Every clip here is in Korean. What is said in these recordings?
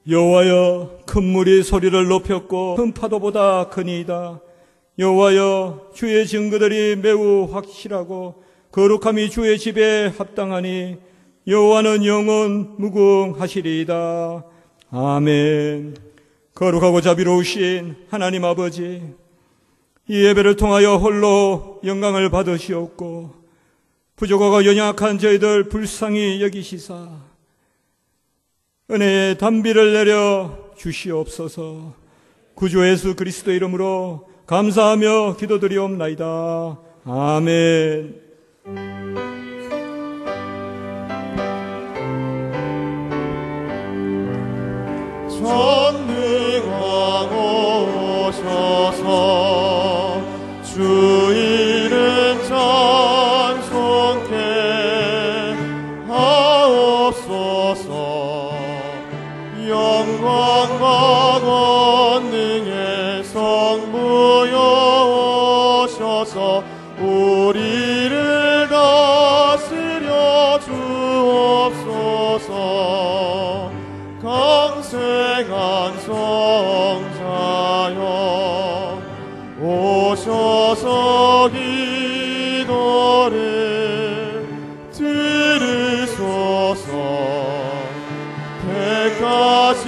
여호와여, 큰 물이 소리를 높였고 큰 파도보다 크니이다. 여호와여, 주의 증거들이 매우 확실하고 거룩함이 주의 집에 합당하니 여호와는 영원 무궁하시리이다. 아멘. 거룩하고 자비로우신 하나님 아버지, 이 예배를 통하여 홀로 영광을 받으시옵고 부족하고 연약한 저희들 불쌍히 여기시사 은혜의 단비를 내려 주시옵소서. 구주 예수 그리스도 이름으로 감사하며 기도드리옵나이다. 아멘. 전능하고 오셔서 주 이름 찬송케 하옵소서. 영광과 권능의 성부여 오셔서 우리를 다스려 주옵소서. 강생한 성자여 오셔서 기도를 들으소서. 택하신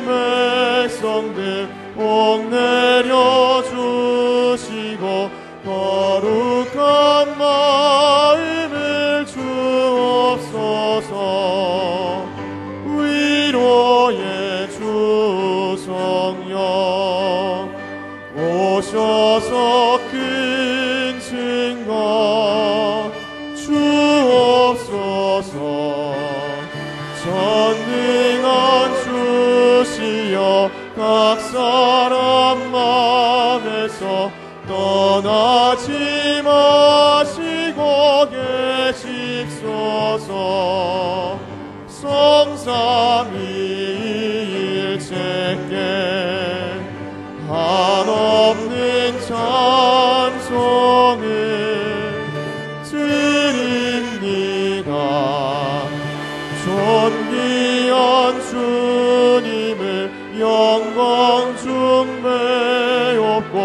백성들 복 내려주시고 거룩한 마음을 주옵소서. 위로의 주 성령 오셔서 큰 증거 주옵소서. 전능한 주시여 각 사람 맘에서 떠나지 마시고 계십소서. 성삼위일체께 한없는 찬송을 드립니다. 존귀한 주님을 영광 중배옵고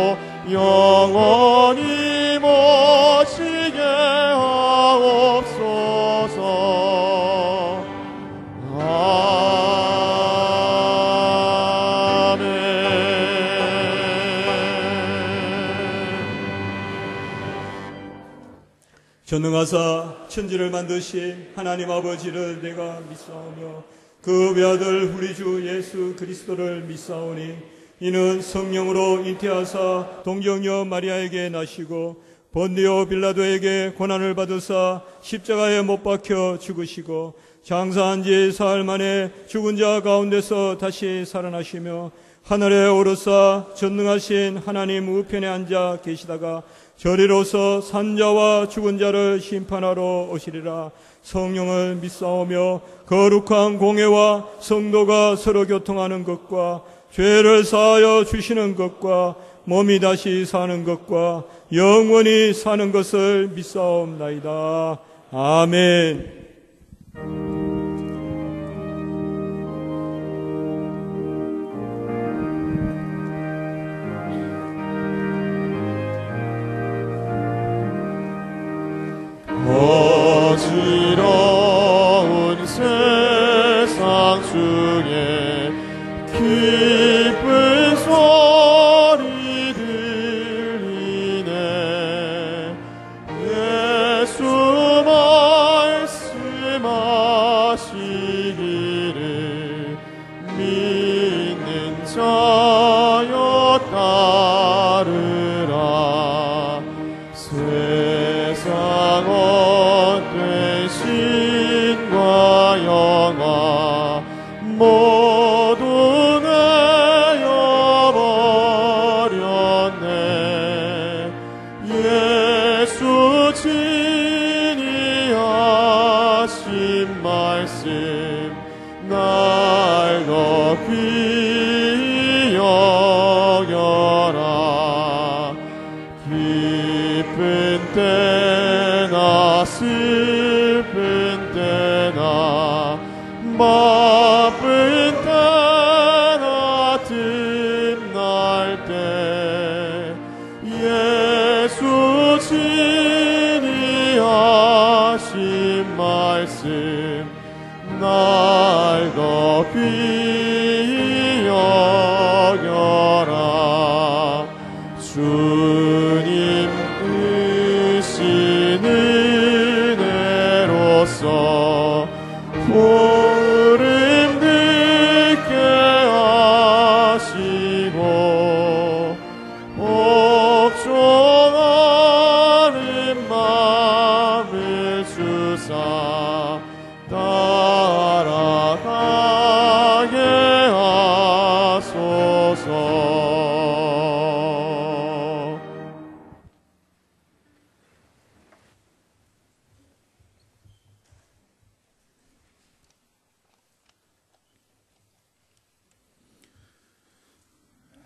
영원히 모시게 하옵소서. 아멘. 전능하사 천지를 만드신 하나님 아버지를 내가 믿사오며 그 외아들 우리 주 예수 그리스도를 믿사오니 이는 성령으로 잉태하사 동정녀 마리아에게 나시고 본디오 빌라도에게 고난을 받으사 십자가에 못 박혀 죽으시고 장사한 지 사흘 만에 죽은 자 가운데서 다시 살아나시며 하늘에 오르사 전능하신 하나님 우편에 앉아 계시다가 저리로서 산자와 죽은 자를 심판하러 오시리라. 성령을 믿사오며 거룩한 공회와 성도가 서로 교통하는 것과 죄를 사하여 주시는 것과 몸이 다시 사는 것과 영원히 사는 것을 믿사옵나이다. 아멘. 어지러운 세상 중에 기쁜 소리 들리네. 예수 말씀하시기를 믿는 자여 따르라. 세상 헛된 신과 영화 모두 내어버렸네. 예수 친히 하신 말씀 날 더 귀히 여겨라. 기쁜 때나 슬픈 때나 바쁜 때 날 더 귀히 여겨라. 주님 크신 은혜로서 보름 듣게 하시고 복종하는 마음을 주사 따라가게 하소서.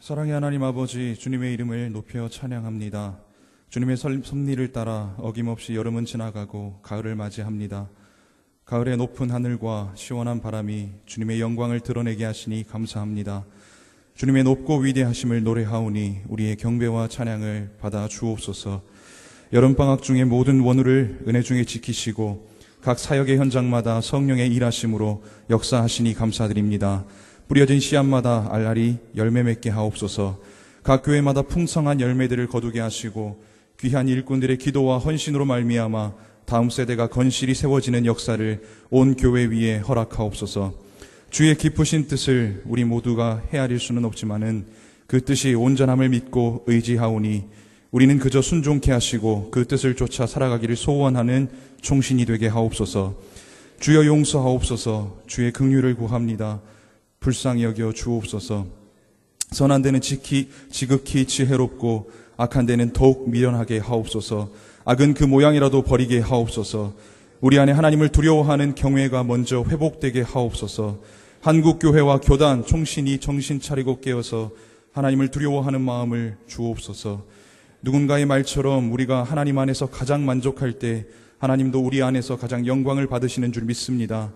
사랑의 하나님 아버지, 주님의 이름을 높여 찬양합니다. 주님의 섭리를 따라 어김없이 여름은 지나가고 가을을 맞이합니다. 가을의 높은 하늘과 시원한 바람이 주님의 영광을 드러내게 하시니 감사합니다. 주님의 높고 위대하심을 노래하오니 우리의 경배와 찬양을 받아 주옵소서. 여름방학 중에 모든 원우를 은혜 중에 지키시고 각 사역의 현장마다 성령의 일하심으로 역사하시니 감사드립니다. 뿌려진 씨앗마다 알알이 열매 맺게 하옵소서. 각 교회마다 풍성한 열매들을 거두게 하시고 귀한 일꾼들의 기도와 헌신으로 말미암아 다음 세대가 건실히 세워지는 역사를 온 교회 위에 허락하옵소서. 주의 깊으신 뜻을 우리 모두가 헤아릴 수는 없지만은 그 뜻이 온전함을 믿고 의지하오니 우리는 그저 순종케 하시고 그 뜻을 쫓아 살아가기를 소원하는 총신이 되게 하옵소서. 주여 용서하옵소서. 주의 긍휼을 구합니다. 불쌍히 여겨 주옵소서. 선한 데는 지극히 지혜롭고 악한 데는 더욱 미련하게 하옵소서. 악은 그 모양이라도 버리게 하옵소서. 우리 안에 하나님을 두려워하는 경외가 먼저 회복되게 하옵소서. 한국교회와 교단 총신이 정신 차리고 깨어서 하나님을 두려워하는 마음을 주옵소서. 누군가의 말처럼 우리가 하나님 안에서 가장 만족할 때 하나님도 우리 안에서 가장 영광을 받으시는 줄 믿습니다.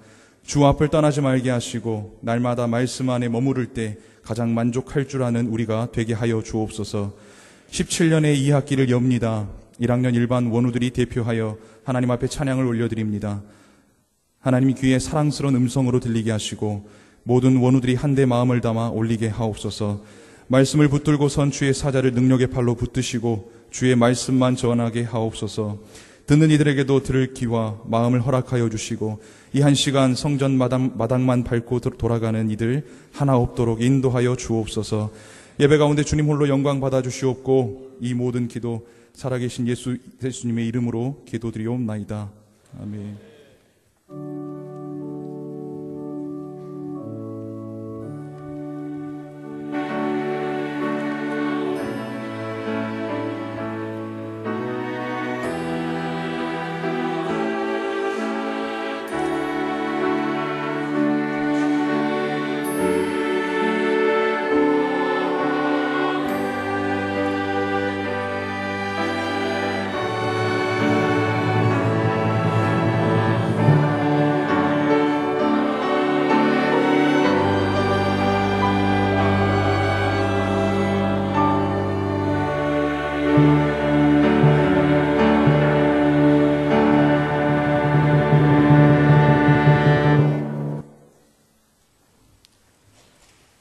주 앞을 떠나지 말게 하시고 날마다 말씀 안에 머무를 때 가장 만족할 줄 아는 우리가 되게 하여 주옵소서. 17년의 2학기를 엽니다. 1학년 일반 원우들이 대표하여 하나님 앞에 찬양을 올려드립니다. 하나님이 귀에 사랑스러운 음성으로 들리게 하시고 모든 원우들이 한데 마음을 담아 올리게 하옵소서. 말씀을 붙들고 선 주의 사자를 능력의 팔로 붙드시고 주의 말씀만 전하게 하옵소서. 듣는 이들에게도 들을 귀와 마음을 허락하여 주시고 이 한 시간 성전 마당만 밟고 돌아가는 이들 하나 없도록 인도하여 주옵소서. 예배 가운데 주님 홀로 영광 받아 주시옵고 이 모든 기도 살아계신 예수님의 이름으로 기도드리옵나이다. 아멘.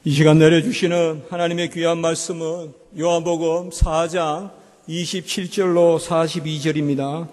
이 시간 내려주시는 하나님의 귀한 말씀은 요한복음 4장 27절로 42절입니다.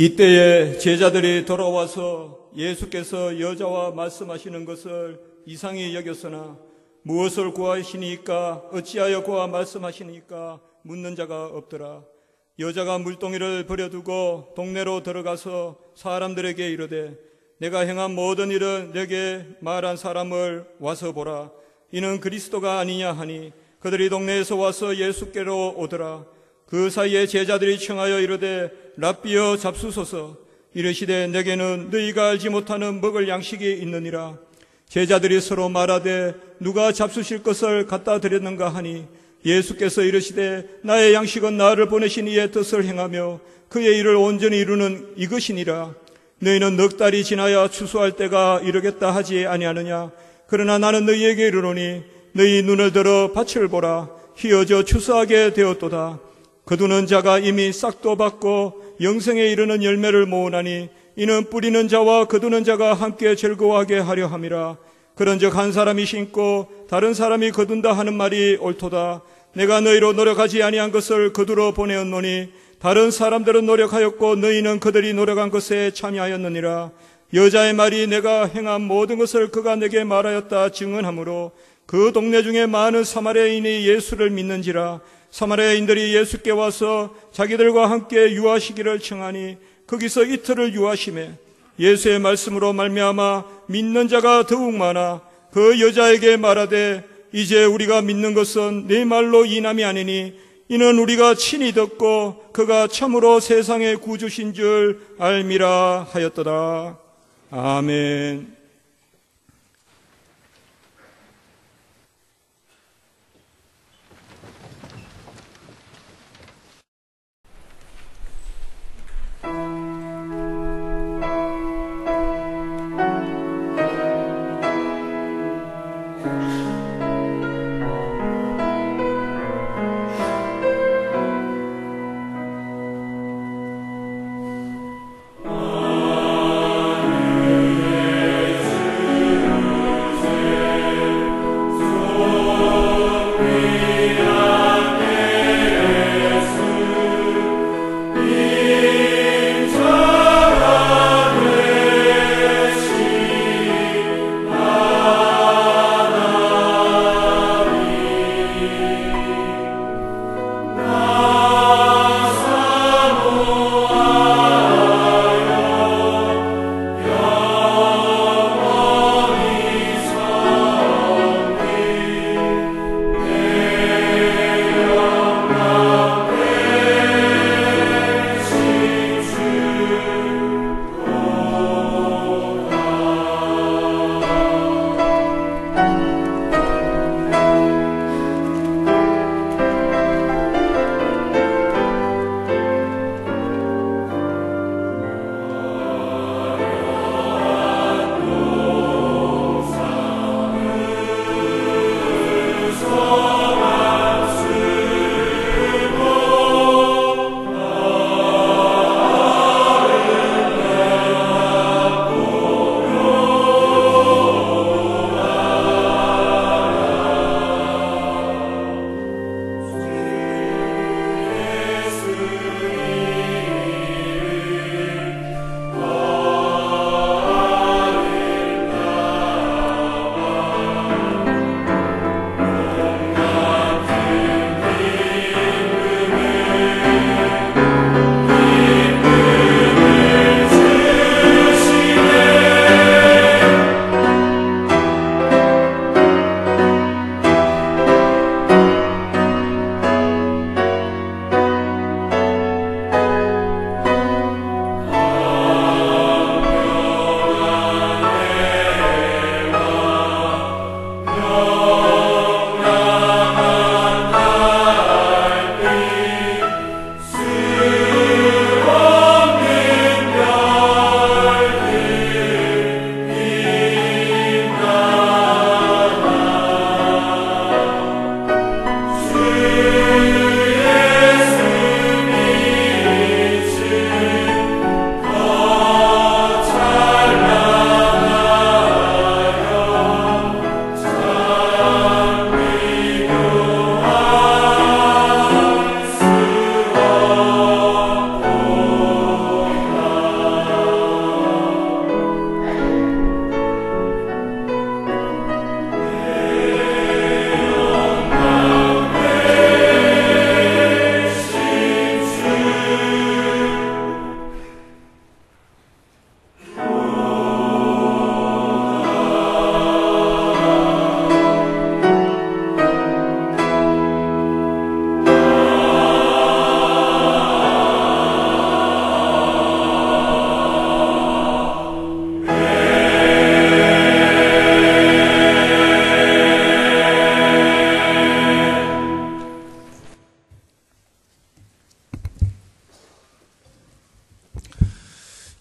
이때에 제자들이 돌아와서 예수께서 여자와 말씀하시는 것을 이상히 여겼으나 무엇을 구하시니까 어찌하여 구하 말씀하시니까 묻는 자가 없더라. 여자가 물동이를 버려두고 동네로 들어가서 사람들에게 이르되 내가 행한 모든 일은 내게 말한 사람을 와서 보라. 이는 그리스도가 아니냐 하니 그들이 동네에서 와서 예수께로 오더라. 그 사이에 제자들이 청하여 이르되 랍비여 잡수소서. 이르시되 내게는 너희가 알지 못하는 먹을 양식이 있느니라. 제자들이 서로 말하되 누가 잡수실 것을 갖다 드렸는가 하니 예수께서 이르시되 나의 양식은 나를 보내신 이의 뜻을 행하며 그의 일을 온전히 이루는 이것이니라. 너희는 넉 달이 지나야 추수할 때가 이르겠다 하지 아니하느냐. 그러나 나는 너희에게 이르노니 너희 눈을 들어 밭을 보라. 휘어져 추수하게 되었도다. 거두는 자가 이미 싹도 받고 영생에 이르는 열매를 모으나니 이는 뿌리는 자와 거두는 자가 함께 즐거워하게 하려 함이라. 그런즉 한 사람이 심고 다른 사람이 거둔다 하는 말이 옳도다. 내가 너희로 노력하지 아니한 것을 거두러 보내었노니 다른 사람들은 노력하였고 너희는 그들이 노력한 것에 참여하였느니라. 여자의 말이 내가 행한 모든 것을 그가 내게 말하였다 증언하므로 그 동네 중에 많은 사마리아인이 예수를 믿는지라. 사마리아인들이 예수께 와서 자기들과 함께 유하시기를 청하니 거기서 이틀을 유하심에 예수의 말씀으로 말미암아 믿는 자가 더욱 많아 그 여자에게 말하되 이제 우리가 믿는 것은 네 말로 인함이 아니니 이는 우리가 친히 듣고 그가 참으로 세상의 구주신 줄 알미라 하였도다. 아멘.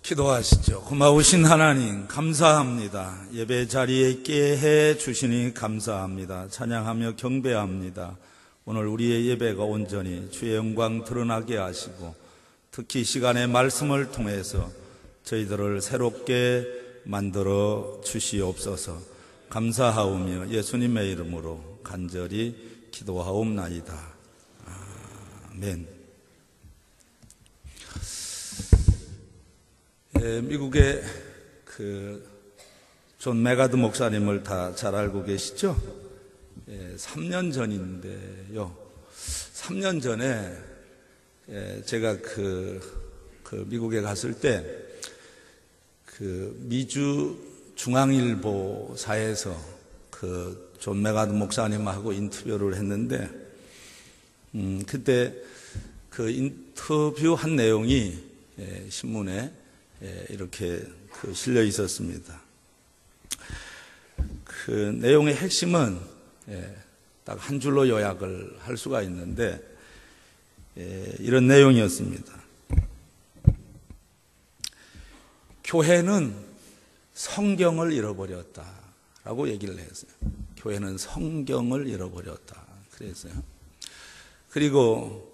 기도하시죠. 고마우신 하나님 감사합니다. 예배 자리에 있게 해 주시니 감사합니다. 찬양하며 경배합니다. 오늘 우리의 예배가 온전히 주의 영광 드러나게 하시고 특히 시간의 말씀을 통해서 저희들을 새롭게 만들어 주시옵소서. 감사하오며 예수님의 이름으로 간절히 기도하옵나이다. 아멘. 미국의 존 메가드 목사님을 다 잘 알고 계시죠? 3년 전인데요. 3년 전에 제가 미국에 갔을 때 미주 중앙일보사에서 존 메가드 목사님하고 인터뷰를 했는데 그때 인터뷰한 내용이 신문에 이렇게 실려 있었습니다. 내용의 핵심은 딱 한 줄로 요약을 할 수가 있는데 이런 내용이었습니다. 교회는 성경을 잃어버렸다라고 얘기를 했어요. 교회는 성경을 잃어버렸다. 그랬어요. 그리고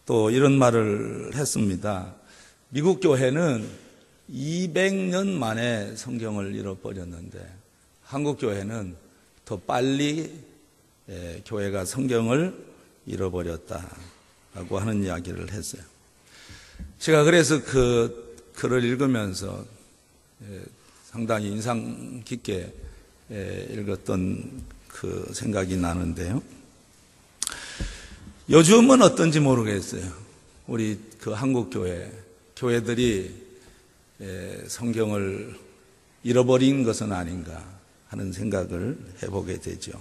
또 이런 말을 했습니다. 미국 교회는 200년 만에 성경을 잃어버렸는데 한국 교회는 더 빨리 교회가 성경을 잃어버렸다라고 하는 이야기를 했어요. 제가 그래서 글을 읽으면서 상당히 인상 깊게 읽었던 생각이 나는데요. 요즘은 어떤지 모르겠어요. 우리 한국 교회들이 성경을 잃어버린 것은 아닌가 하는 생각을 해보게 되죠.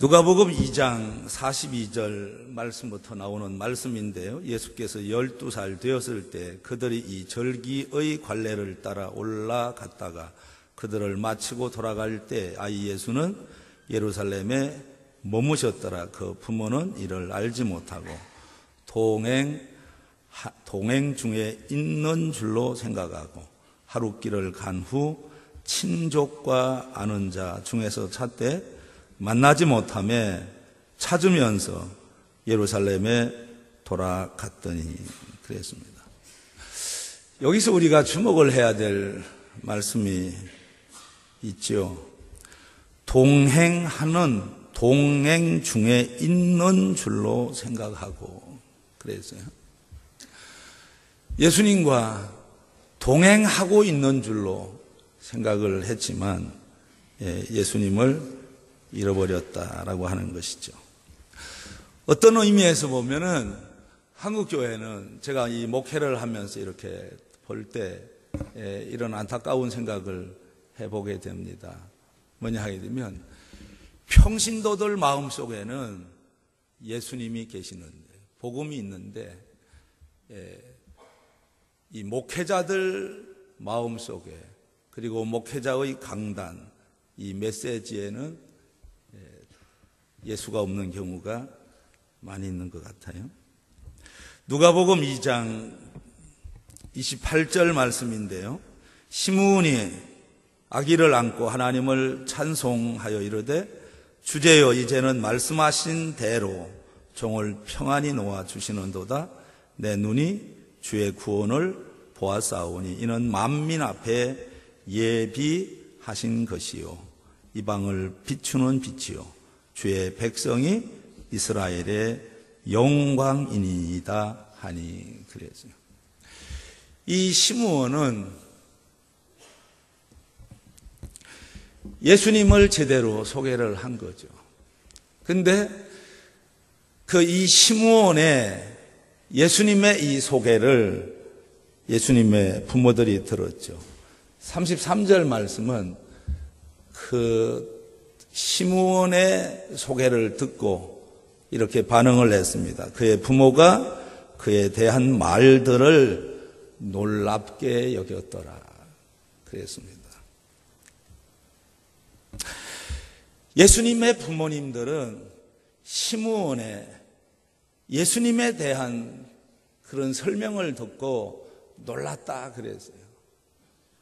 누가복음 2장 42절 말씀부터 나오는 말씀인데요. 예수께서 12살 되었을 때 그들이 이 절기의 관례를 따라 올라갔다가 그들을 마치고 돌아갈 때 아이 예수는 예루살렘에 머무셨더라. 그 부모는 이를 알지 못하고 동행 중에 있는 줄로 생각하고 하룻길을 간 후 친족과 아는 자 중에서 찾되 만나지 못하며 찾으면서 예루살렘에 돌아갔더니 그랬습니다. 여기서 우리가 주목을 해야 될 말씀이 있죠. 동행 중에 있는 줄로 생각하고 그랬어요. 예수님과 동행하고 있는 줄로 생각을 했지만 예수님을 잃어버렸다라고 하는 것이죠. 어떤 의미에서 보면은 한국 교회는 제가 이 목회를 하면서 이렇게 볼 때 이런 안타까운 생각을 해보게 됩니다. 뭐냐 하게 되면 평신도들 마음속에는 예수님이 계시는데 복음이 있는데 이 목회자들 마음속에 그리고 목회자의 강단 이 메시지에는 예수가 없는 경우가 많이 있는 것 같아요. 누가복음 2장 28절 말씀인데요. 시므온이 아기를 안고 하나님을 찬송하여 이르되 주제여 이제는 말씀하신 대로 종을 평안히 놓아 주시는도다. 내 눈이 주의 구원을 보았사오니 이는 만민 앞에 예비하신 것이요 이방을 비추는 빛이요 주의 백성이 이스라엘의 영광이니이다 하니 그랬어요. 이 시므온은 예수님을 제대로 소개를 한 거죠. 근데 이 시므온의 예수님의 이 소개를 예수님의 부모들이 들었죠. 33절 말씀은 시므온의 소개를 듣고 이렇게 반응을 했습니다. 그의 부모가 그에 대한 말들을 놀랍게 여겼더라. 그랬습니다. 예수님의 부모님들은 시므온의 예수님에 대한 그런 설명을 듣고 놀랐다 그랬어요.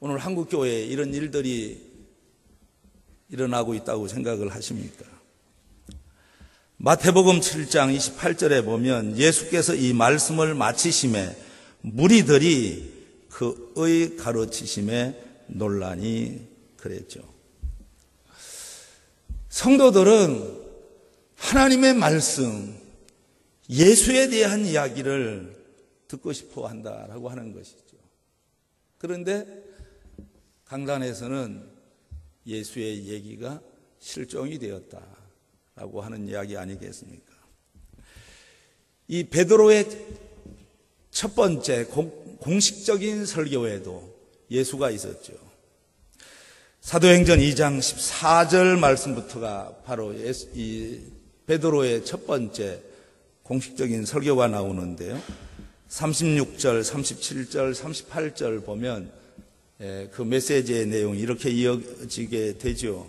오늘 한국교회에 이런 일들이 일어나고 있다고 생각을 하십니까? 마태복음 7장 28절에 보면 예수께서 이 말씀을 마치심에 무리들이 그의 가르치심에 논란이 그랬죠. 성도들은 하나님의 말씀, 예수에 대한 이야기를 듣고 싶어 한다라고 하는 것이죠. 그런데 강단에서는 예수의 얘기가 실종이 되었다라고 하는 이야기 아니겠습니까? 이 베드로의 첫 번째 공식적인 설교에도 예수가 있었죠. 사도행전 2장 14절 말씀부터가 바로 이 베드로의 첫 번째 공식적인 설교가 나오는데요. 36절, 37절, 38절 보면 그 메시지의 내용이 이렇게 이어지게 되죠.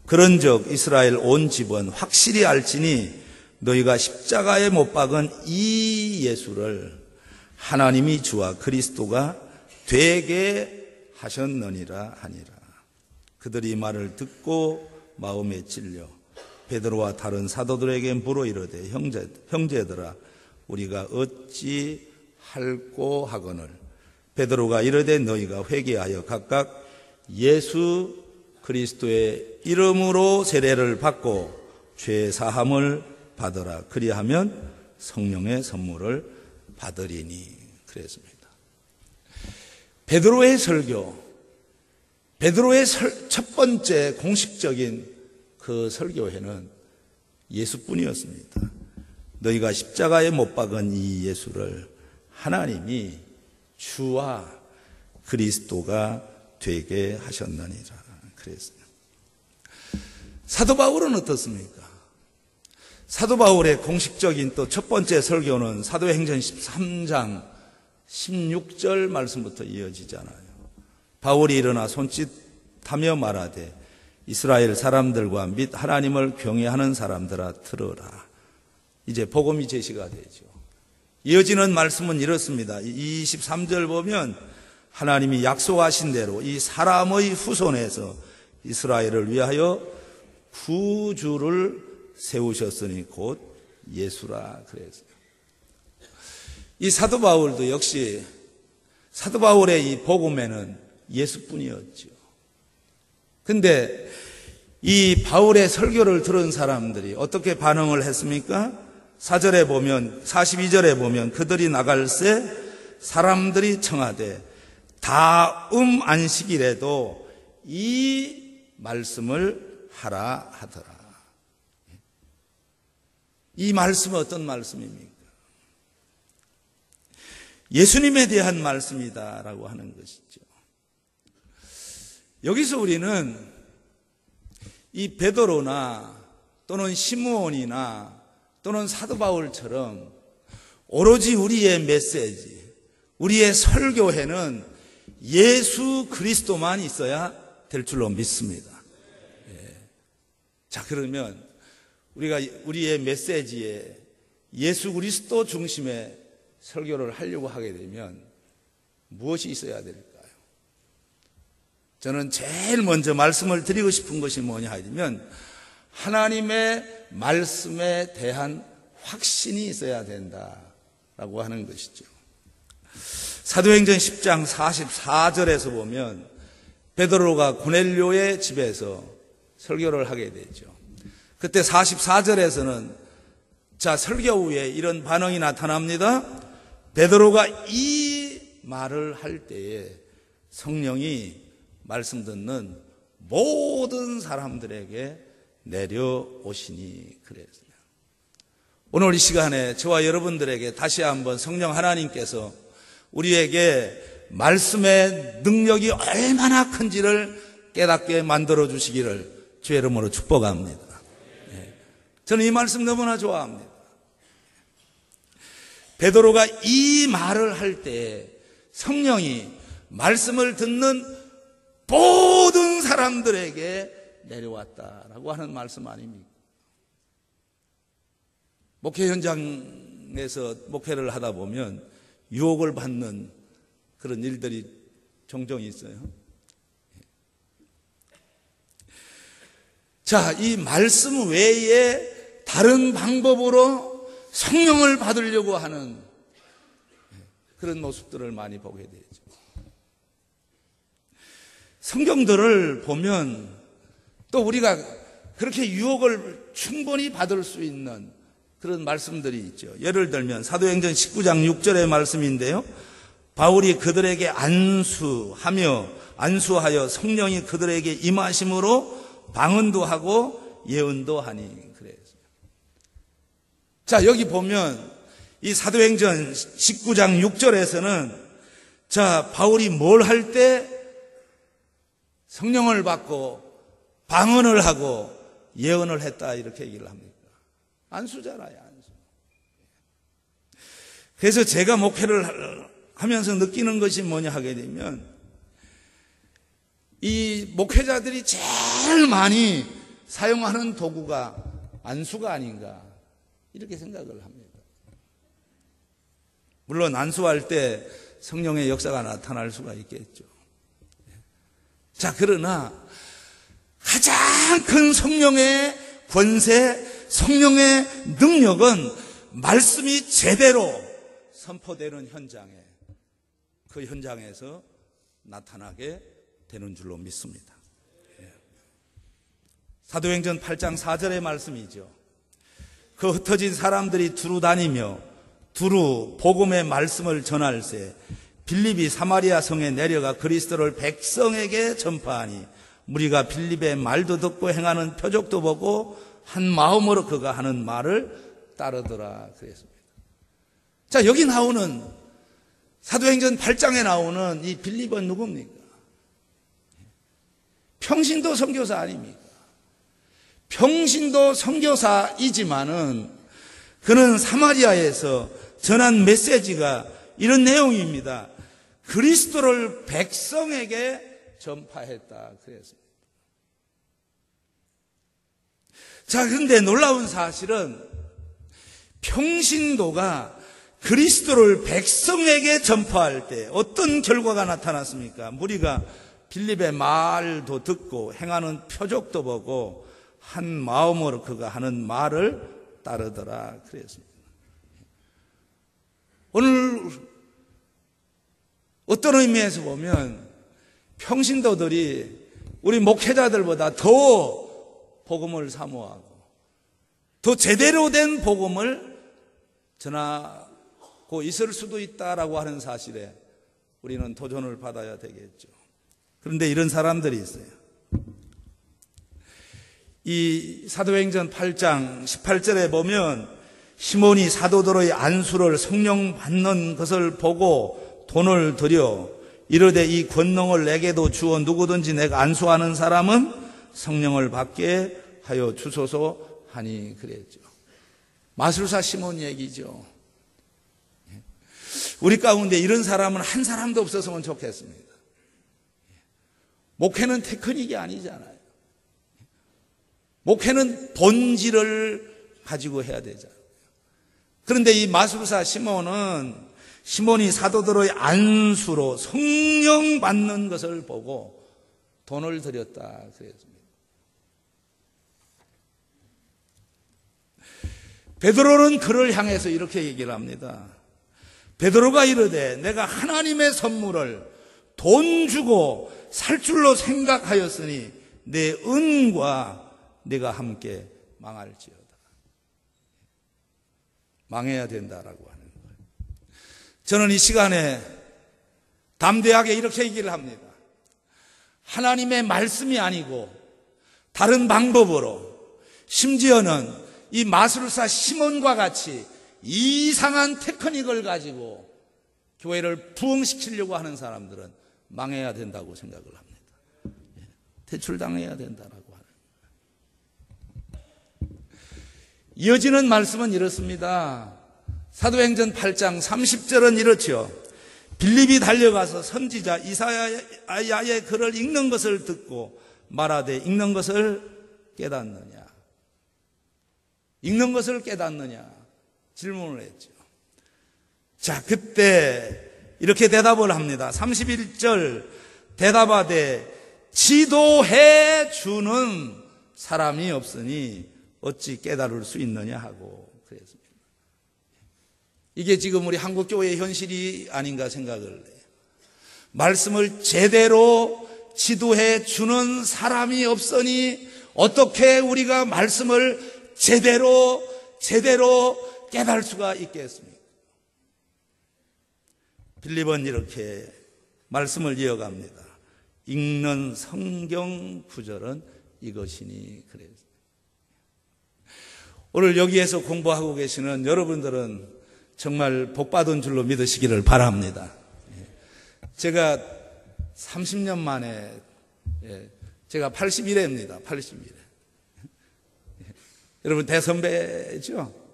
그런즉 이스라엘 온 집은 확실히 알지니 너희가 십자가에 못 박은 이 예수를 하나님이 주와 그리스도가 되게 하셨느니라 하니라. 그들이 말을 듣고 마음에 찔려 베드로와 다른 사도들에게 물어 이르되 형제들아 우리가 어찌 할꼬 하거늘 베드로가 이르되 너희가 회개하여 각각 예수 그리스도의 이름으로 세례를 받고 죄 사함을 받으라. 그리하면 성령의 선물을 받으리니 그랬습니다. 베드로의 설교, 베드로의 첫 번째 공식적인 그 설교회는 예수뿐이었습니다. 너희가 십자가에 못 박은 이 예수를 하나님이 주와 그리스도가 되게 하셨느니라 그랬어요. 사도 바울은 어떻습니까? 사도 바울의 공식적인 또 첫 번째 설교는 사도행전 13장 16절 말씀부터 이어지잖아요. 바울이 일어나 손짓하며 말하되 이스라엘 사람들과 및 하나님을 경외하는 사람들아 들으라. 이제 복음이 제시가 되죠. 이어지는 말씀은 이렇습니다. 23절 보면 하나님이 약속하신 대로 이 사람의 후손에서 이스라엘을 위하여 구주를 세우셨으니 곧 예수라 그랬어요. 이 사도 바울도 역시 사도 바울의 이 복음에는 예수뿐이었죠. 근데 이 바울의 설교를 들은 사람들이 어떻게 반응을 했습니까? 4절에 보면 42절에 보면 그들이 나갈새 사람들이 청하되 다음 안식일에도 이 말씀을 하라 하더라. 이 말씀은 어떤 말씀입니까? 예수님에 대한 말씀이다라고 하는 것이죠. 여기서 우리는 이 베드로나 또는 시므온이나 또는 사도 바울처럼 오로지 우리의 메시지, 우리의 설교회는 예수 그리스도만 있어야 될 줄로 믿습니다. 자, 그러면 우리가 우리의 메시지에 예수 그리스도 중심의 설교를 하려고 하게 되면 무엇이 있어야 될까요? 저는 제일 먼저 말씀을 드리고 싶은 것이 뭐냐 하면 하나님의 말씀에 대한 확신이 있어야 된다라고 하는 것이죠. 사도행전 10장 44절에서 보면 베드로가 고넬료의 집에서 설교를 하게 되죠. 그때 44절에서는 자, 설교 후에 이런 반응이 나타납니다. 베드로가 이 말을 할 때에 성령이 말씀 듣는 모든 사람들에게 내려오시니 그랬어요. 오늘 이 시간에 저와 여러분들에게 다시 한번 성령 하나님께서 우리에게 말씀의 능력이 얼마나 큰지를 깨닫게 만들어 주시기를 주의 이름으로 축복합니다. 저는 이 말씀 너무나 좋아합니다. 베드로가 이 말을 할 때 성령이 말씀을 듣는 모든 사람들에게 내려왔다라고 하는 말씀 아닙니까? 목회 현장에서 목회를 하다 보면 유혹을 받는 그런 일들이 종종 있어요. 자, 이 말씀 외에 다른 방법으로 성령을 받으려고 하는 그런 모습들을 많이 보게 되죠. 성경들을 보면 또 우리가 그렇게 유혹을 충분히 받을 수 있는 그런 말씀들이 있죠. 예를 들면 사도행전 19장 6절의 말씀인데요. 바울이 그들에게 안수하여 성령이 그들에게 임하심으로 방언도 하고 예언도 하니 그래요. 자, 여기 보면 이 사도행전 19장 6절에서는 자, 바울이 뭘 할 때 성령을 받고 방언을 하고 예언을 했다 이렇게 얘기를 합니다. 안수잖아요, 안수. 그래서 제가 목회를 하면서 느끼는 것이 뭐냐 하게 되면 이 목회자들이 제일 많이 사용하는 도구가 안수가 아닌가 이렇게 생각을 합니다. 물론 안수할 때 성령의 역사가 나타날 수가 있겠죠. 자, 그러나 가장 큰 성령의 권세, 성령의 능력은 말씀이 제대로 선포되는 현장에, 그 현장에서 나타나게 되는 줄로 믿습니다. 사도행전 8장 4절의 말씀이죠. 그 흩어진 사람들이 두루 다니며 두루 복음의 말씀을 전할세 빌립이 사마리아 성에 내려가 그리스도를 백성에게 전파하니 무리가 빌립의 말도 듣고 행하는 표적도 보고 한 마음으로 그가 하는 말을 따르더라 그랬습니다. 자, 여기 나오는 사도행전 8장에 나오는 이 빌립은 누굽니까? 평신도 선교사 아닙니까? 평신도 선교사이지만은 그는 사마리아에서 전한 메시지가 이런 내용입니다. 그리스도를 백성에게 전파했다 그랬습니다. 자, 그런데 놀라운 사실은 평신도가 그리스도를 백성에게 전파할 때 어떤 결과가 나타났습니까? 무리가 빌립의 말도 듣고 행하는 표적도 보고 한 마음으로 그가 하는 말을 따르더라 그랬습니다. 오늘 어떤 의미에서 보면 평신도들이 우리 목회자들보다 더 복음을 사모하고 더 제대로 된 복음을 전하고 있을 수도 있다라고 하는 사실에 우리는 도전을 받아야 되겠죠. 그런데 이런 사람들이 있어요. 이 사도행전 8장 18절에 보면 시몬이 사도들의 안수를 성령 받는 것을 보고 돈을 들여 이르되 이 권능을 내게도 주어 누구든지 내가 안수하는 사람은 성령을 받게 하여 주소서 하니 그랬죠. 마술사 시몬 얘기죠. 우리 가운데 이런 사람은 한 사람도 없었으면 좋겠습니다. 목회는 테크닉이 아니잖아요. 목회는 본질을 가지고 해야 되잖아요. 그런데 이 마술사 시몬이 사도들의 안수로 성령 받는 것을 보고 돈을 들였다 그랬습니다. 베드로는 그를 향해서 이렇게 얘기를 합니다. 베드로가 이르되 내가 하나님의 선물을 돈 주고 살 줄로 생각하였으니 내 은과 네가 함께 망할지어다. 망해야 된다라고 하는 거예요. 저는 이 시간에 담대하게 이렇게 얘기를 합니다. 하나님의 말씀이 아니고 다른 방법으로 심지어는 이 마술사 시몬과 같이 이상한 테크닉을 가지고 교회를 부흥시키려고 하는 사람들은 망해야 된다고 생각을 합니다. 퇴출당해야 된다라고 하는 거예요. 이어지는 말씀은 이렇습니다. 사도행전 8장 30절은 이렇죠. 빌립이 달려가서 선지자 이사야의 글을 읽는 것을 듣고 말하되 읽는 것을 깨닫느냐? 읽는 것을 깨닫느냐? 질문을 했죠. 자, 그때 이렇게 대답을 합니다. 31절 대답하되 지도해 주는 사람이 없으니 어찌 깨달을 수 있느냐 하고 그랬습니다. 이게 지금 우리 한국교회의 현실이 아닌가 생각을 해요. 말씀을 제대로 지도해 주는 사람이 없으니 어떻게 우리가 말씀을 제대로 깨달을 수가 있겠습니까? 빌립은 이렇게 말씀을 이어갑니다. 읽는 성경 구절은 이것이니 그랬습니다. 오늘 여기에서 공부하고 계시는 여러분들은 정말 복받은 줄로 믿으시기를 바랍니다. 제가 30년 만에, 제가 81회입니다. 81회. 여러분 대선배죠?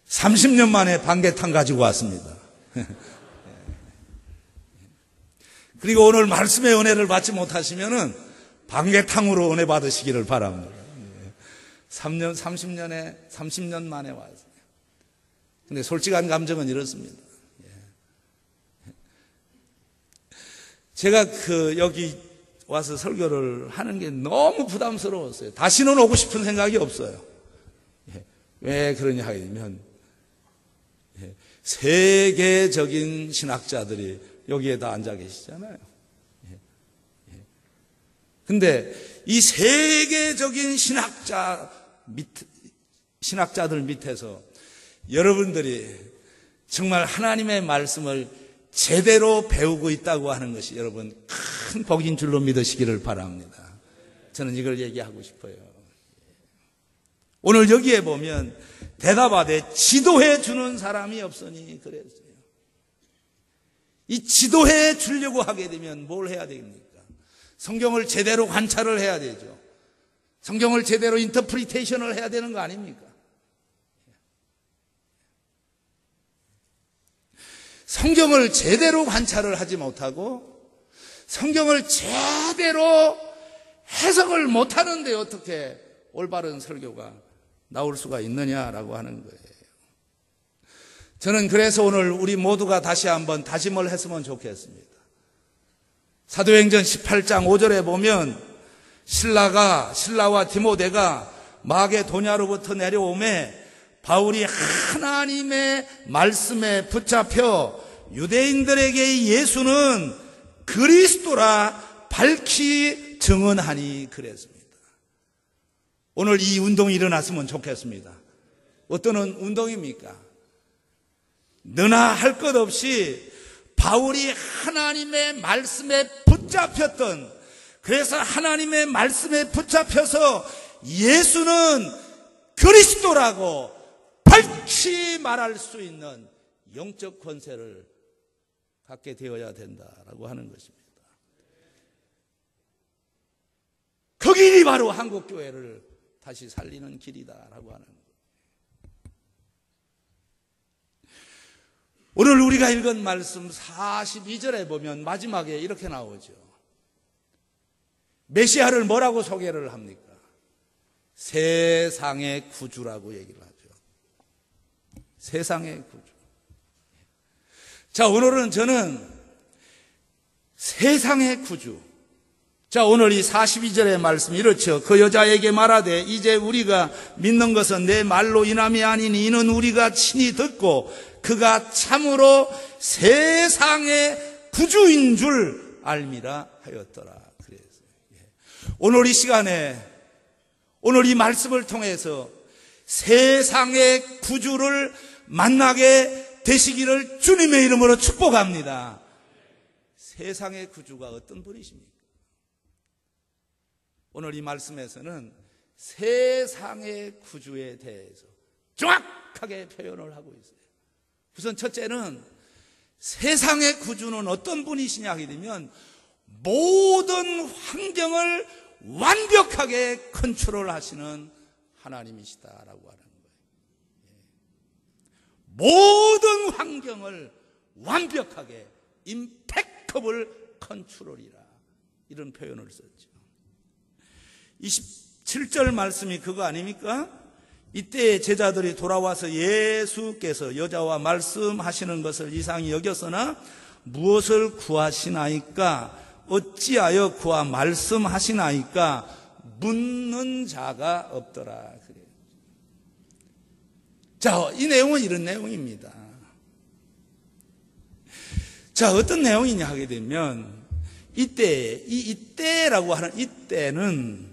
30년 만에 반개탕 가지고 왔습니다. 그리고 오늘 말씀의 은혜를 받지 못하시면은 반개탕으로 은혜 받으시기를 바랍니다. 30년 만에 왔어요. 근데 솔직한 감정은 이렇습니다. 제가 여기 와서 설교를 하는 게 너무 부담스러웠어요. 다시는 오고 싶은 생각이 없어요. 왜 그러냐 하면 세계적인 신학자들이 여기에 다 앉아 계시잖아요. 근데 이 세계적인 신학자들 밑에서 여러분들이 정말 하나님의 말씀을 제대로 배우고 있다고 하는 것이 여러분 큰 복인 줄로 믿으시기를 바랍니다. 저는 이걸 얘기하고 싶어요. 오늘 여기에 보면 대답하되 지도해 주는 사람이 없으니 그랬어요. 이 지도해 주려고 하게 되면 뭘 해야 됩니까? 성경을 제대로 관찰을 해야 되죠. 성경을 제대로 인터프리테이션을 해야 되는 거 아닙니까? 성경을 제대로 관찰을 하지 못하고 성경을 제대로 해석을 못하는데 어떻게 올바른 설교가 나올 수가 있느냐라고 하는 거예요. 저는 그래서 오늘 우리 모두가 다시 한번 다짐을 했으면 좋겠습니다. 사도행전 18장 5절에 보면 신라와 디모데가 마게도냐로부터 내려오매 바울이 하나님의 말씀에 붙잡혀 유대인들에게 예수는 그리스도라 밝히 증언하니 그랬습니다. 오늘 이 운동이 일어났으면 좋겠습니다. 어떤 운동입니까? 너나 할 것 없이 바울이 하나님의 말씀에 붙잡혔던, 그래서 하나님의 말씀에 붙잡혀서 예수는 그리스도라고 밝히 말할 수 있는 영적 권세를 갖게 되어야 된다라고 하는 것입니다. 그 길이 바로 한국교회를 다시 살리는 길이다라고 하는 거예요. 오늘 우리가 읽은 말씀 42절에 보면 마지막에 이렇게 나오죠. 메시아를 뭐라고 소개를 합니까? 세상의 구주라고 얘기를 하죠. 세상의 구주. 자, 오늘은 저는 세상의 구주. 자, 오늘 이 42절의 말씀 이렇죠. 그 여자에게 말하되 이제 우리가 믿는 것은 내 말로 인함이 아니니 이는 우리가 친히 듣고 그가 참으로 세상의 구주인 줄 알미라 하였더라. 그래서 오늘 이 시간에 오늘 이 말씀을 통해서 세상의 구주를 만나게 되시기를 주님의 이름으로 축복합니다. 세상의 구주가 어떤 분이십니까? 오늘 이 말씀에서는 세상의 구주에 대해서 정확하게 표현을 하고 있어요. 우선 첫째는 세상의 구주는 어떤 분이시냐 하게 되면 모든 환경을 완벽하게 컨트롤하시는 하나님이시다라고 하는 거예요. 모든 환경을 완벽하게 임팩커블 컨트롤이라 이런 표현을 썼죠. 27절 말씀이 그거 아닙니까? 이때 제자들이 돌아와서 예수께서 여자와 말씀하시는 것을 이상히 여겼으나 무엇을 구하시나이까? 어찌하여 구하 말씀하시나이까? 묻는 자가 없더라. 그래요. 자, 이 내용은 이런 내용입니다. 자, 어떤 내용이냐 하게 되면 이때라고 하는 이때는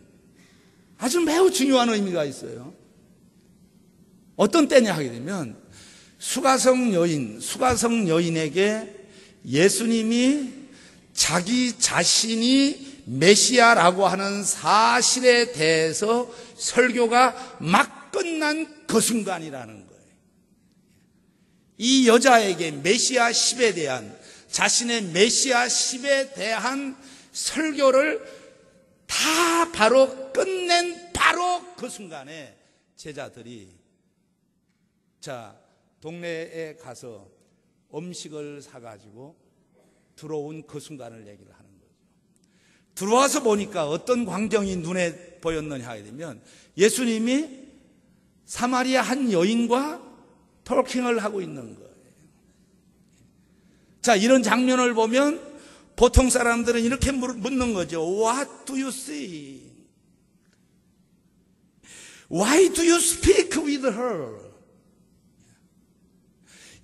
아주 매우 중요한 의미가 있어요. 어떤 때냐 하게 되면 수가성 여인에게 예수님이 자기 자신이 메시아라고 하는 사실에 대해서 설교가 막 끝난 그 순간이라는 거예요. 이 여자에게 메시아십에 대한, 자신의 메시아십에 대한 설교를 다 바로 끝낸 바로 그 순간에 제자들이 동네에 가서 음식을 사가지고 들어온 그 순간을 얘기를 하는 거죠. 들어와서 보니까 어떤 광경이 눈에 보였느냐 하게 되면 예수님이 사마리아 한 여인과 토킹을 하고 있는 거예요. 자, 이런 장면을 보면 보통 사람들은 이렇게 묻는 거죠. What do you see? Why do you speak with her?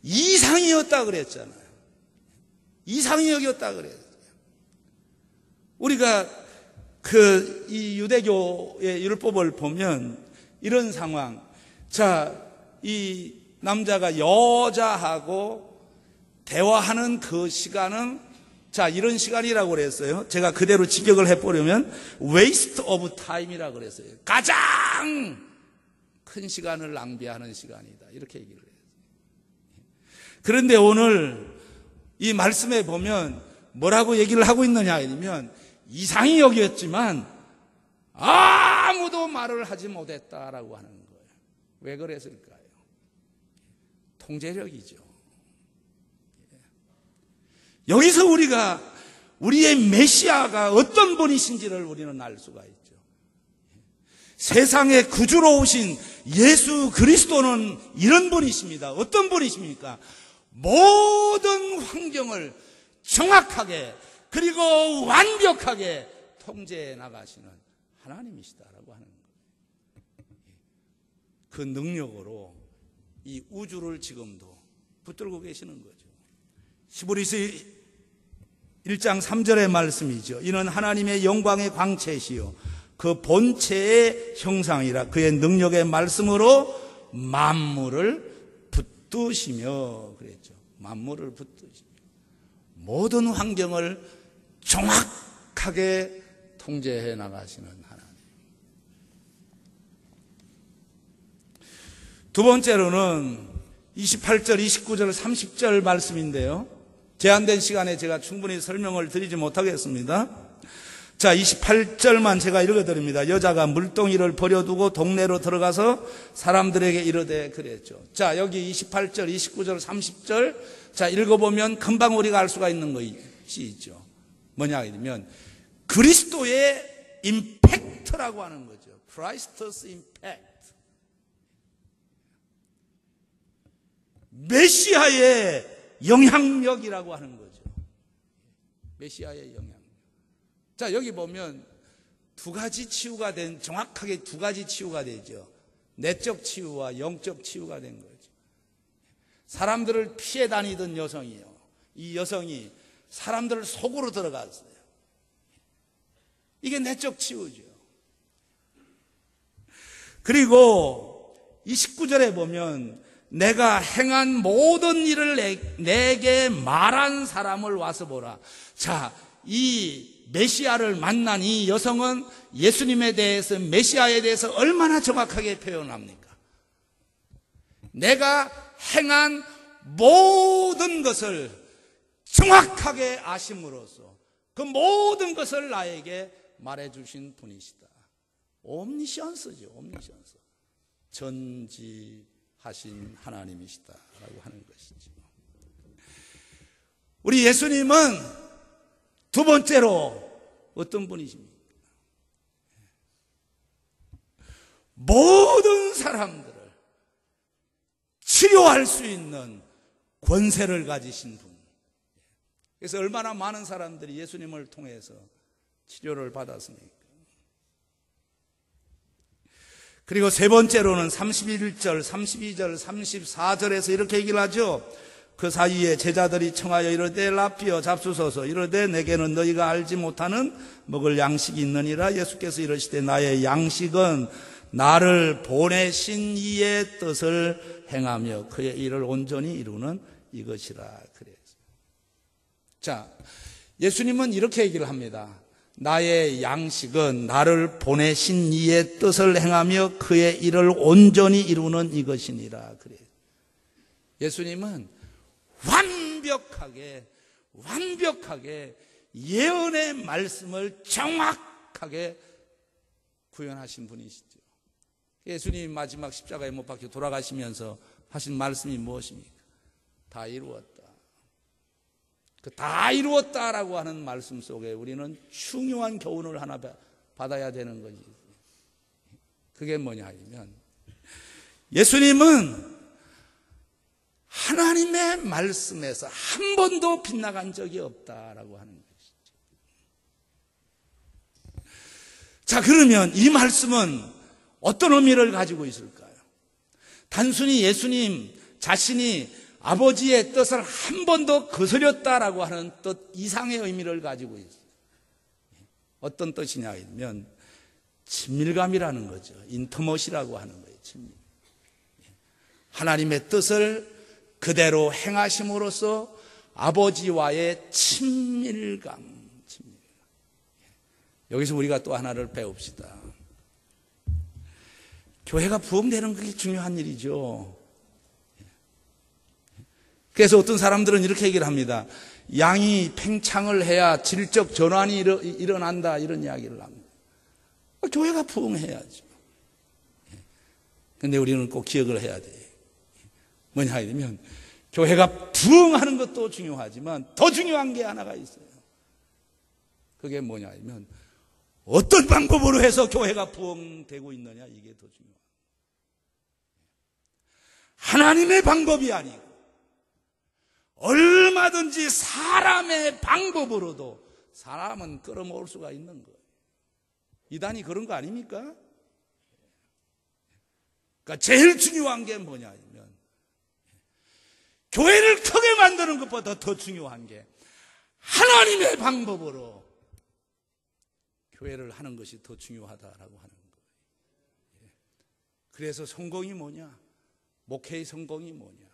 이상이었다 그랬잖아요. 이상이 여겼다 그랬어요. 우리가 이 유대교의 율법을 보면 이런 상황. 자, 이 남자가 여자하고 대화하는 그 시간은 이런 시간이라고 그랬어요. 제가 그대로 직역을 해보려면 waste of time이라고 그랬어요. 가장 큰 시간을 낭비하는 시간이다. 이렇게 얘기를 해요. 그런데 오늘 이 말씀에 보면 뭐라고 얘기를 하고 있느냐 하면 이상히 여겼지만 아무도 말을 하지 못했다라고 하는 거예요. 왜 그랬을까요? 통제력이죠. 여기서 우리의 메시아가 어떤 분이신지를 우리는 알 수가 있죠. 세상의 구주로 오신 예수 그리스도는 이런 분이십니다. 어떤 분이십니까? 모든 환경을 정확하게 그리고 완벽하게 통제해 나가시는 하나님이시다라고 하는 거예요. 그 능력으로 이 우주를 지금도 붙들고 계시는 거죠. 히브리서 1장 3절의 말씀이죠. 이는 하나님의 영광의 광채시요 그 본체의 형상이라 그의 능력의 말씀으로 만물을 붙드시며 그랬죠. 만물을 붙드시며 모든 환경을 정확하게 통제해 나가시는 하나님. 두 번째로는 28절, 29절, 30절 말씀인데요. 제한된 시간에 제가 충분히 설명을 드리지 못하겠습니다. 자, 28절만 제가 읽어드립니다. 여자가 물동이를 버려두고 동네로 들어가서 사람들에게 이르되 그랬죠. 자, 여기 28절, 29절, 30절 자, 읽어보면 금방 우리가 알 수가 있는 것이 있죠. 뭐냐 하면 그리스도의 임팩트라고 하는 거죠. Christ's impact. 메시아의 영향력이라고 하는 거죠. 메시아의 영향력. 자, 여기 보면 정확하게 두 가지 치유가 되죠. 내적 치유와 영적 치유가 된 거죠. 사람들을 피해 다니던 여성이요. 이 여성이 사람들 속으로 들어갔어요. 이게 내적 치유죠. 그리고 이 19절에 보면 내가 행한 모든 일을 내게 말한 사람을 와서 보라. 자, 이 메시아를 만난 이 여성은 예수님에 대해서 메시아에 대해서 얼마나 정확하게 표현합니까? 내가 행한 모든 것을 정확하게 아심으로써 그 모든 것을 나에게 말해주신 분이시다. 옴니션스죠. 옴니션스. 전지하신 하나님이시다라고 하는 것이죠. 우리 예수님은 두 번째로 어떤 분이십니까? 모든 사람들, 치료할 수 있는 권세를 가지신 분. 그래서 얼마나 많은 사람들이 예수님을 통해서 치료를 받았습니까? 그리고 세 번째로는 31절, 32절, 34절에서 이렇게 얘기를 하죠. 그 사이에 제자들이 청하여 이르되 라피어 잡수소서. 이르되 내게는 너희가 알지 못하는 먹을 양식이 있느니라. 예수께서 이르시되 나의 양식은 나를 보내신 이의 뜻을 행하며 그의 일을 온전히 이루는 이것이라. 그래서 자, 예수님은 이렇게 얘기를 합니다. 나의 양식은 나를 보내신 이의 뜻을 행하며 그의 일을 온전히 이루는 이것이니라. 그래. 예수님은 완벽하게 예언의 말씀을 정확하게 구현하신 분이시죠. 예수님이 마지막 십자가에 못 박혀 돌아가시면서 하신 말씀이 무엇입니까? 다 이루었다. 그 다 이루었다라고 하는 말씀 속에 우리는 중요한 교훈을 하나 받아야 되는 거지. 그게 뭐냐 하면 예수님은 하나님의 말씀에서 한 번도 빗나간 적이 없다라고 하는 것이죠. 자, 그러면 이 말씀은 어떤 의미를 가지고 있을까요? 단순히 예수님 자신이 아버지의 뜻을 한 번도 거스렸다라고 하는 뜻 이상의 의미를 가지고 있어요. 어떤 뜻이냐 하면 친밀감이라는 거죠. 인터머시라고 하는 거예요. 친밀. 하나님의 뜻을 그대로 행하심으로써 아버지와의 친밀감. 여기서 우리가 또 하나를 배웁시다. 교회가 부흥되는 게 중요한 일이죠. 그래서 어떤 사람들은 이렇게 얘기를 합니다. 양이 팽창을 해야 질적 전환이 일어난다, 이런 이야기를 합니다. 교회가 부흥해야죠. 그런데 우리는 꼭 기억을 해야 돼요. 뭐냐 하면 교회가 부흥하는 것도 중요하지만 더 중요한 게 하나가 있어요. 그게 뭐냐 하면 어떤 방법으로 해서 교회가 부흥되고 있느냐, 이게 더 중요해요. 하나님의 방법이 아니고 얼마든지 사람의 방법으로도 사람은 끌어모을 수가 있는 거예요. 이단이 그런 거 아닙니까? 그러니까 제일 중요한 게 뭐냐 하면 교회를 크게 만드는 것보다 더 중요한 게 하나님의 방법으로 교회를 하는 것이 더 중요하다라고 하는 거예요. 그래서 성공이 뭐냐? 목회의 성공이 뭐냐?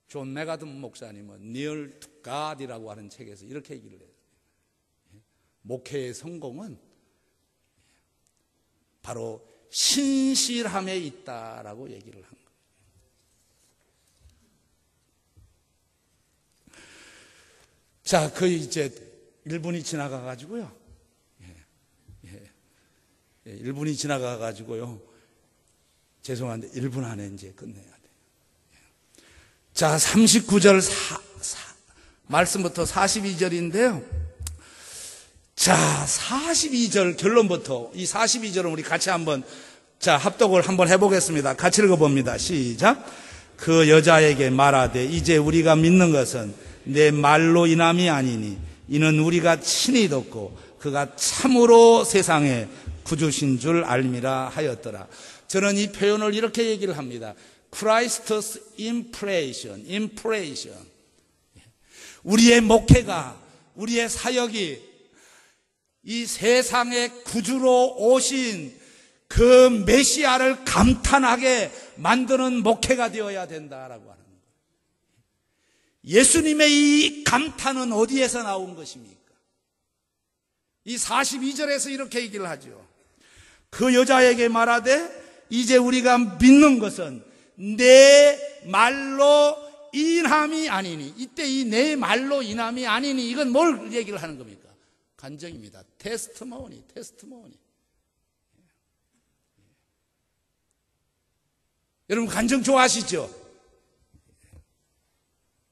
존 메가든 목사님은 Near to God이라고 하는 책에서 이렇게 얘기를 해요. 목회의 성공은 바로 신실함에 있다라고 얘기를 한 거예요. 자, 거의 이제 1분이 지나가가지고요. 1분이 지나가가지고요. 죄송한데 1분 안에 이제 끝내야 돼요. 자, 39절 말씀부터 42절인데요. 자, 42절 결론부터 이 42절은 우리 같이 한번 합독을 한번 해보겠습니다. 같이 읽어봅니다. 시작. 그 여자에게 말하되 이제 우리가 믿는 것은 내 말로 인함이 아니니 이는 우리가 친히 듣고 그가 참으로 세상에 구주신 줄 알미라 하였더라. 저는 이 표현을 이렇게 얘기를 합니다. Christ's impression. 우리의 목회가, 우리의 사역이 이 세상의 구주로 오신 그 메시아를 감탄하게 만드는 목회가 되어야 된다라고 하는 거예요. 예수님의 이 감탄은 어디에서 나온 것입니까? 이 42절에서 이렇게 얘기를 하죠. 그 여자에게 말하되 이제 우리가 믿는 것은 내 말로 인함이 아니니. 이때 이 내 말로 인함이 아니니 이건 뭘 얘기를 하는 겁니까? 간증입니다. 테스트모니. 여러분 간증 좋아하시죠?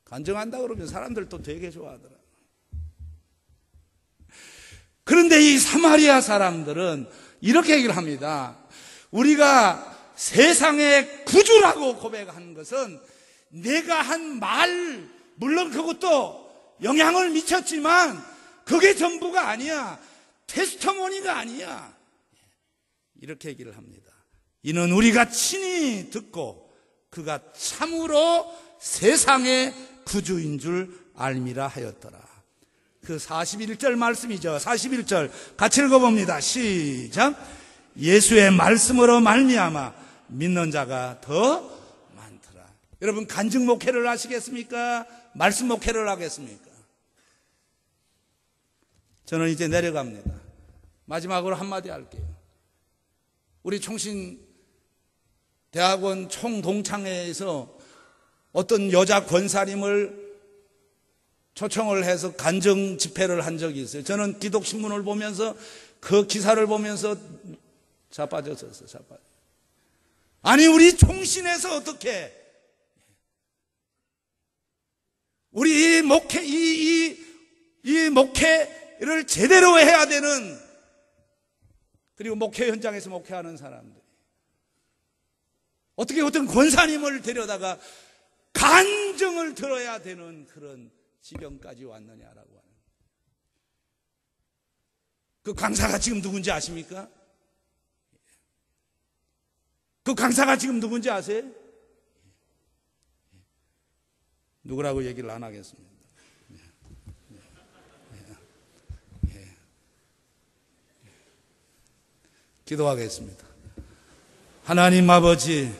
간증한다 그러면 사람들도 되게 좋아하더라. 그런데 이 사마리아 사람들은 이렇게 얘기를 합니다. 우리가 세상의 구주라고 고백한 것은 내가 한 말, 물론 그것도 영향을 미쳤지만 그게 전부가 아니야. 테스터모니가 아니야. 이렇게 얘기를 합니다. 이는 우리가 친히 듣고 그가 참으로 세상의 구주인 줄 알미라 하였더라. 그 41절 말씀이죠. 41절 같이 읽어봅니다. 시작. 예수의 말씀으로 말미암아 믿는 자가 더 많더라. 여러분, 간증 목회를 하시겠습니까? 말씀 목회를 하겠습니까? 저는 이제 내려갑니다. 마지막으로 한마디 할게요. 우리 총신대학원 총동창회에서 어떤 여자 권사님을 초청을 해서 간증 집회를 한 적이 있어요. 저는 기독신문을 보면서 그 기사를 보면서 자빠졌었어요. 아니, 우리 총신에서 어떻게 우리 이 목회를 제대로 해야 되는, 그리고 목회 현장에서 목회하는 사람들 어떻게 어떤 권사님을 데려다가 간증을 들어야 되는 그런 지경까지 왔느냐라고 하는. 그 강사가 지금 누군지 아십니까? 그 강사가 지금 누군지 아세요? 누구라고 얘기를 안 하겠습니다. 기도하겠습니다. 하나님 아버지,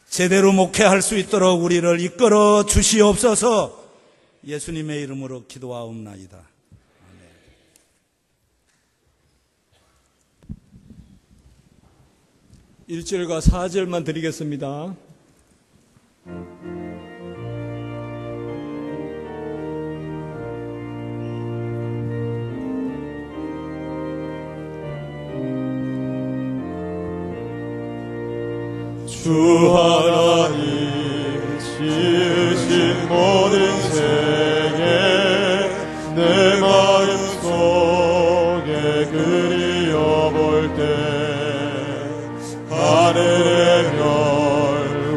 제대로 목회할 수 있도록 우리를 이끌어 주시옵소서. 예수님의 이름으로 기도하옵나이다. 아멘. 1절과 4절만 드리겠습니다. 주 하나님 지으신 모든 세계 내 마음속에 그리워볼 때 하늘의 별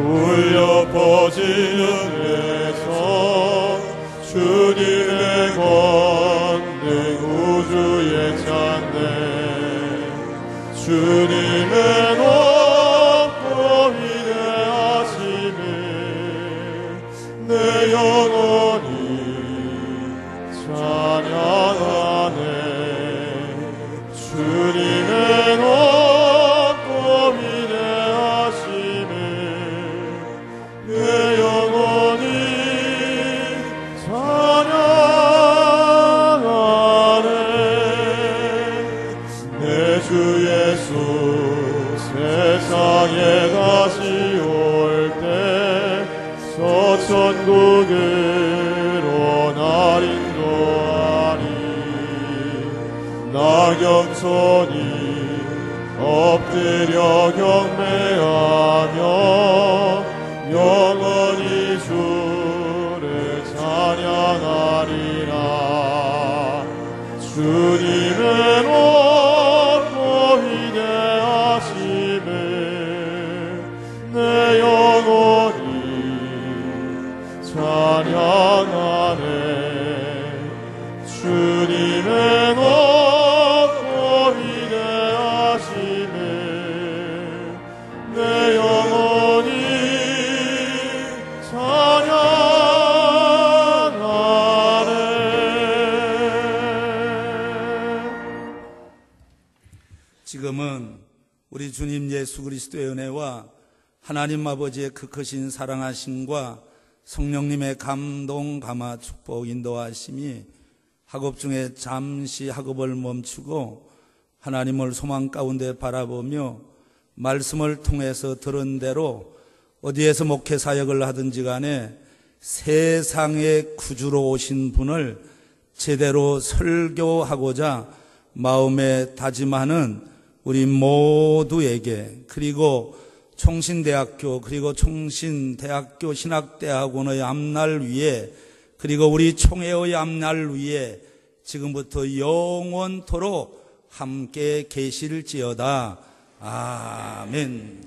울려 퍼지는 데서 주님의 권능 우주에 찬네. 주님의 내 영혼이 찬양하네. 주님의 높고 위대하심을 내 영혼이 찬양하네. 내 주 예수 세상에 다시 올 때 서천국으로 날 인도하리. 나 겸손히 엎드려 경배하며 영원히 주를 찬양하리라. 주님의 높고 위대하심을 내 영혼이 찬양하네. 주님의 높고 위대하심을 내 영혼이 찬양하네. 지금은 우리 주님 예수 그리스도의 은혜와 하나님 아버지의 그 크신 사랑하심과 성령님의 감동, 감화, 축복, 인도하심이 학업 중에 잠시 학업을 멈추고 하나님을 소망 가운데 바라보며 말씀을 통해서 들은 대로 어디에서 목회 사역을 하든지 간에 세상의 구주로 오신 분을 제대로 설교하고자 마음에 다짐하는 우리 모두에게, 그리고 총신대학교, 그리고 총신대학교 신학대학원의 앞날 위에, 그리고 우리 총회의 앞날 위에 지금부터 영원토록 함께 계실지어다. 아멘.